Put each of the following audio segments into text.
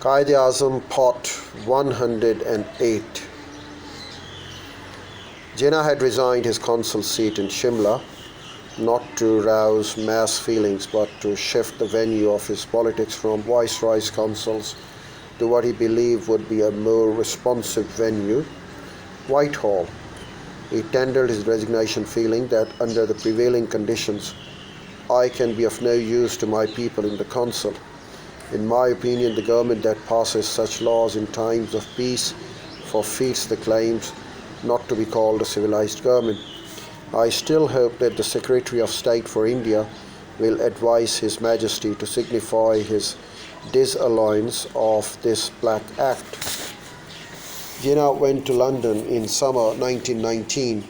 Azam Part 108. Jinnah had resigned his consul seat in Shimla, not to rouse mass feelings but to shift the venue of his politics from Viceroy's councils to what he believed would be a more responsive venue, Whitehall. He tendered his resignation, feeling that under the prevailing conditions, I can be of no use to my people in the council. In my opinion, the government that passes such laws in times of peace forfeits the claims not to be called a civilized government. I still hope that the Secretary of State for India will advise His Majesty to signify his disallowance of this Black Act. Jinnah went to London in summer 1919,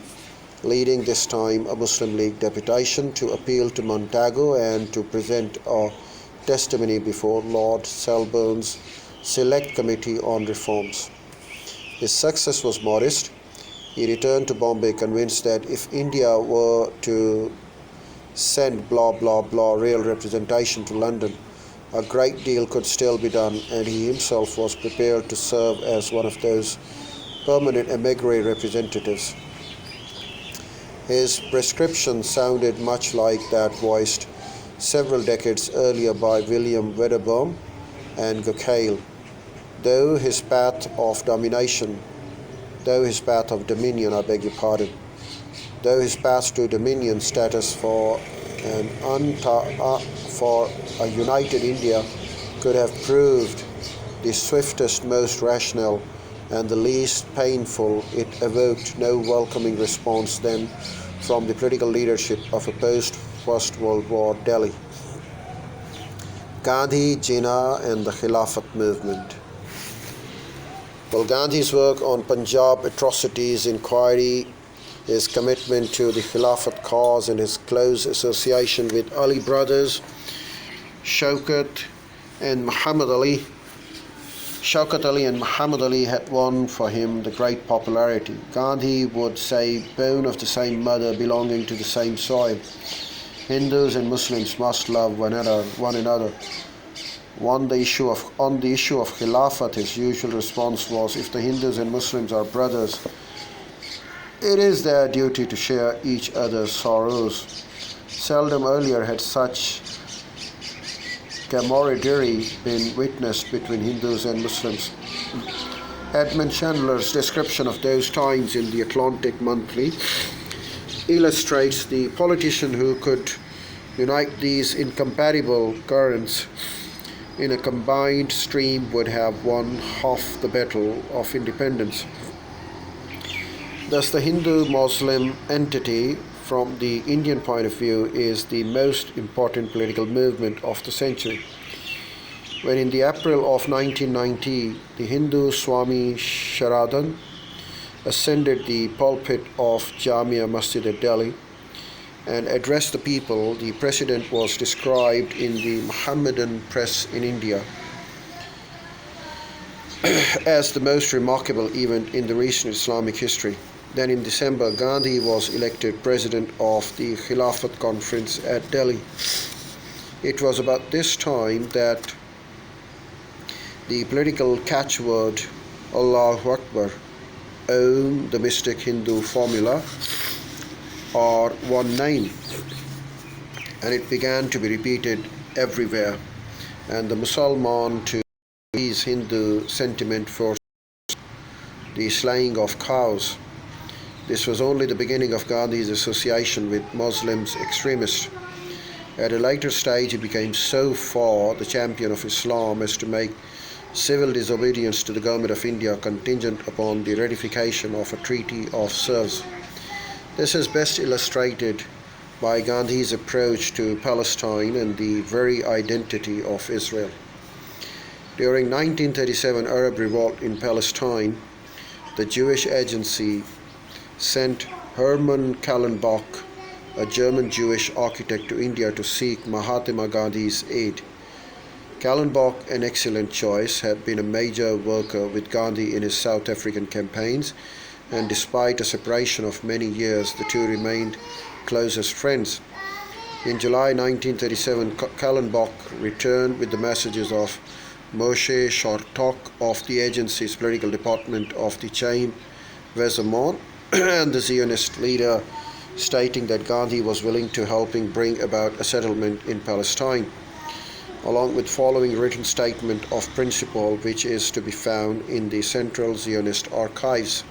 leading this time a Muslim League deputation to appeal to Montagu and to present a testimony before Lord Selborne's Select Committee on Reforms. His success was modest. He returned to Bombay convinced that if India were to send real representation to London, a great deal could still be done, and he himself was prepared to serve as one of those permanent emigre representatives. His prescription sounded much like that voiced several decades earlier by William Wedderburn and Gokhale. Though his path of dominion, though his path to dominion status for a united India could have proved the swiftest, most rational, and the least painful, it evoked no welcoming response then from the political leadership of a post-First World War Delhi. Gandhi, Jinnah and the Khilafat movement. Well, Gandhi's work on Punjab atrocities inquiry, his commitment to the Khilafat cause and his close association with Ali brothers, Shaukat and Muhammad Ali. Shaukat Ali and Muhammad Ali had won for him the great popularity. Gandhi would say, born of the same mother, belonging to the same soil, Hindus and Muslims must love one another. On the issue of Khilafat, his usual response was, if the Hindus and Muslims are brothers, it is their duty to share each other's sorrows. Seldom earlier had such camaraderie been witnessed between Hindus and Muslims. Edmund Chandler's description of those times in the Atlantic Monthly illustrates the politician who could unite these incompatible currents in a combined stream would have won half the battle of independence. Thus, the Hindu-Muslim entity, from the Indian point of view, is the most important political movement of the century. When in the April of 1990, the Hindu Swami Sharadan ascended the pulpit of Jamia Masjid at Delhi and addressed the people, the president was described in the Mohammedan press in India as the most remarkable event in the recent Islamic history. Then in December, Gandhi was elected president of the Khilafat conference at Delhi. It was about this time that the political catchword Allahu Akbar, Om, the mystic Hindu formula, or one name, and it began to be repeated everywhere, and the Musalman to ease Hindu sentiment for the slaying of cows. This was only the beginning of Gandhi's association with Muslims extremists. At a later stage, he became so far the champion of Islam as to make civil disobedience to the government of India contingent upon the ratification of a treaty of Sevres. This is best illustrated by Gandhi's approach to Palestine and the very identity of Israel. During 1937 Arab revolt in Palestine, the Jewish Agency sent Hermann Kallenbach, a German Jewish architect, to India to seek Mahatma Gandhi's aid. Kallenbach, an excellent choice, had been a major worker with Gandhi in his South African campaigns, and despite a separation of many years, the two remained closest friends. In July 1937, Kallenbach returned with the messages of Moshe Shartok of the agency's political department of the chain Vezamon, and the Zionist leader, stating that Gandhi was willing to helping bring about a settlement in Palestine, along with following written statement of principle which is to be found in the Central Zionist Archives.